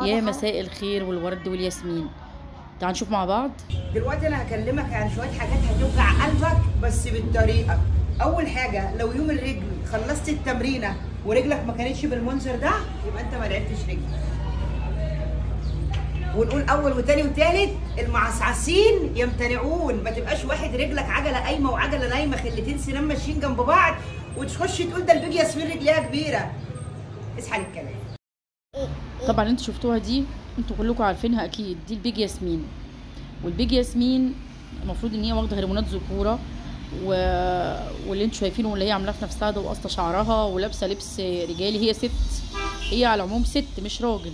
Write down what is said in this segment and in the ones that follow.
يا مساء الخير والورد والياسمين. تعال نشوف مع بعض. دلوقتي انا هكلمك عن شويه حاجات هتوجع قلبك بس بالطريقه. اول حاجه، لو يوم الرجل خلصت التمرينه ورجلك ما كانتش بالمنظر ده يبقى انت ما لعبتش رجل. ونقول اول وتاني وتالت، المعصعصين يمتنعون. ما تبقاش واحد رجلك عجله قايمه وعجله نايمه، خلتين سنان ماشيين جنب بعض وتخش تقول ده البيج ياسمين رجليها كبيره. اصحى للكلام. طبعا انتوا شفتوها دي، انتوا كلكم عارفينها اكيد. دي البيج ياسمين، والبيج ياسمين المفروض ان هي واخده هرمونات ذكوره واللي انتوا شايفينه واللي هي عاملاه في نفسها ده وقصه شعرها ولابسه لبس رجالي. هي ست، هي على العموم ست مش راجل،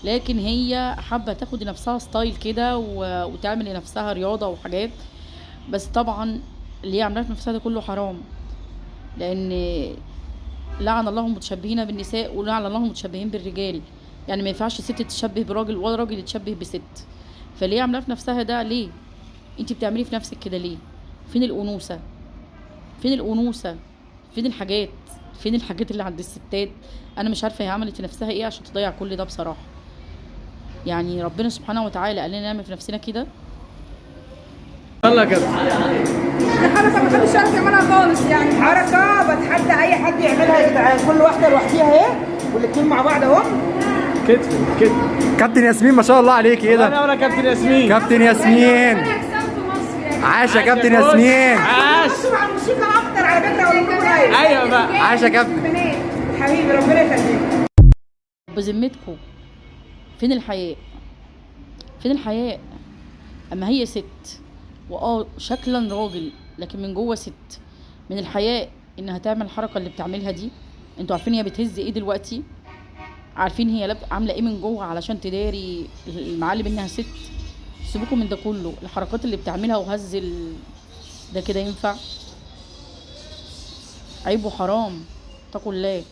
لكن هي حابه تاخد لنفسها ستايل كده وتعمل لنفسها رياضه وحاجات. بس طبعا اللي هي عاملاه في نفسها ده كله حرام، لان لعن الله المتشبهين بالنساء ولعن الله المتشبهين بالرجال. يعني ما ينفعش ست تشبه براجل ولا راجل يتشبه بست. فليه عاملاه في نفسها ده؟ ليه انت بتعملي في نفسك كده ليه؟ فين الانوثه؟ فين الانوثه؟ فين الحاجات؟ فين الحاجات اللي عند الستات؟ انا مش عارفه هي عملت في نفسها ايه عشان تضيع كل ده بصراحه. يعني ربنا سبحانه وتعالى قال لنا نعمل في نفسنا كده. يلا كده حركه ما حدش يعرف يعملها خالص، يعني حركه بتحدى اي حد يعملها يا جدعان. كل واحده لوحديها اهي والاتنين مع بعض اهو. كتف كتف. كابتن ياسمين ما شاء الله عليك. ايه ده؟ انا كابتن ياسمين. كابتن ياسمين عاش يا كابتن ياسمين. عاش. بصوا على الموسيقى اكتر على فكره ولا كله رايق. ايوه بقى. عاش يا كابتن. حبيبي ربنا يخليك. بذمتكم فين الحياء؟ فين الحياء؟ اما هي ست شكلا راجل لكن من جوه ست. من الحياء انها تعمل الحركه اللي بتعملها دي. انتوا عارفين هي بتهز ايه دلوقتي؟ عارفين هي عامله ايه من جوه علشان تداري المعالم انها ست؟ سيبوكم من ده كله. الحركات اللي بتعملها وهز ده كده ينفع؟ عيب وحرام، اتقوا الله.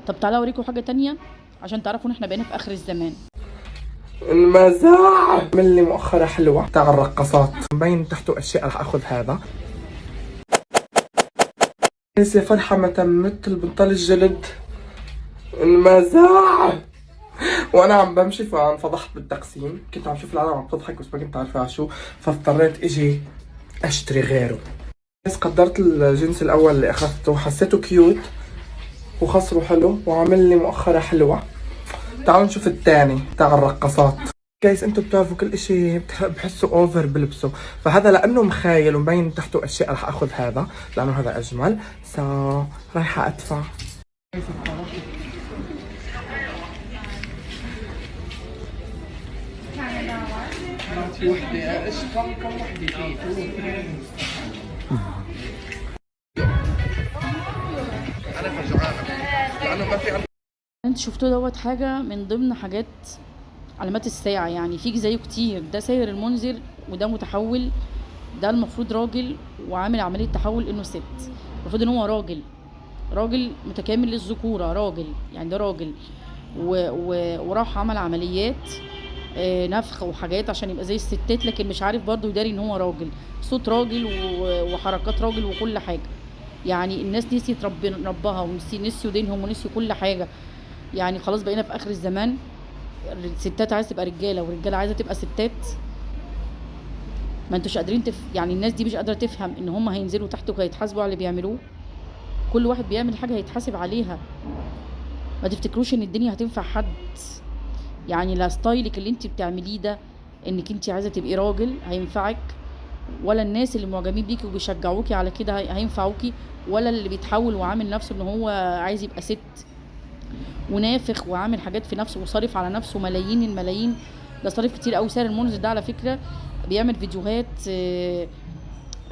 طب تعالوا اوريكم حاجه تانية عشان تعرفوا ان احنا بقينا في اخر الزمان. المزاع عمل لي مؤخرة حلوة تاع الرقصات، مبين تحته اشياء رح اخذ هذا. لسه فرحة ما تمت البنطال الجلد. المزاع وانا عم بمشي فانفضحت بالتقسيم. كنت عم شوف العالم عم تضحك بس ما كنت عارفة على شو، فاضطريت اجي اشتري غيره. بس قدرت الجنس الاول اللي اخذته، حسيته كيوت وخصره حلو وعمل لي مؤخرة حلوة. تعالوا نشوف الثاني تاع الرقصات. جايز انتم بتعرفوا كل اشي بحسه اوفر بلبسه، فهذا لانه مخايل ومبين تحته اشياء رح اخذ هذا لانه هذا اجمل. رايحة ادفع. انتوا شفتوا دوت حاجه من ضمن حاجات علامات الساعه. يعني في زيه كتير. ده ساير المنذر وده متحول. ده المفروض راجل وعامل عمليه تحول انه ست. المفروض ان هو راجل متكامل للذكوره، راجل يعني ده راجل وراح عمل عمليات نفخ وحاجات عشان يبقى زي الستات، لكن مش عارف برضه يداري ان هو راجل. صوت راجل وحركات راجل وكل حاجه. يعني الناس نسيت ربها ونسيوا دينهم ونسيوا كل حاجه. يعني خلاص بقينا في اخر الزمان. الستات عايزه تبقى رجاله والرجاله عايزه تبقى ستات. ما انتوش قادرين يعني الناس دي مش قادره تفهم ان هم هينزلوا تحت وهيتحاسبوا على اللي بيعملوه. كل واحد بيعمل حاجه هيتحاسب عليها. ما تفتكروش ان الدنيا هتنفع حد. يعني لا ستايلك اللي انت بتعمليه ده انك انت عايزه تبقي راجل هينفعك، ولا الناس اللي معجبين بيكي وبيشجعوكي على كده هينفعوكي، ولا اللي بيتحول وعامل نفسه ان هو عايز يبقى ست ونافخ وعامل حاجات في نفسه وصارف على نفسه ملايين الملايين. ده صارف كتير قوي. سعر المنذر ده على فكره بيعمل فيديوهات،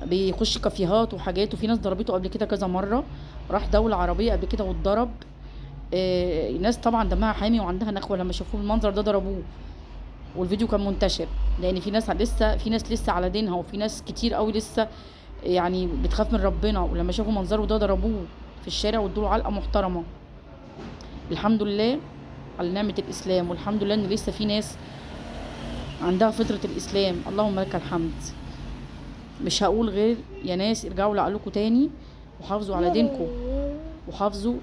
بيخش كافيهات وحاجات، وفي ناس ضربته قبل كده كذا مره. راح دوله عربيه قبل كده واتضرب. الناس طبعا دمها حامي وعندها نخوه لما شافوه المنظر ده ضربوه. والفيديو كان منتشر لان في ناس لسه على دينها، وفي ناس كتير قوي لسه يعني بتخاف من ربنا، ولما شافوا منظره ده ضربوه في الشارع وادوله علقه محترمه. الحمد لله على نعمه الاسلام، والحمد لله ان لسه في ناس عندها فطره الاسلام. اللهم لك الحمد. مش هقول غير يا ناس ارجعوا لعقلكم تاني وحافظوا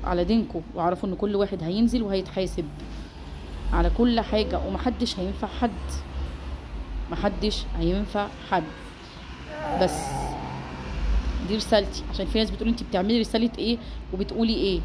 على دينكم، واعرفوا ان كل واحد هينزل وهيتحاسب. على كل حاجة، ومحدش هينفع حد، محدش هينفع حد. بس دي رسالتي، عشان في ناس بتقول انت بتعملي رسالة ايه وبتقولي ايه.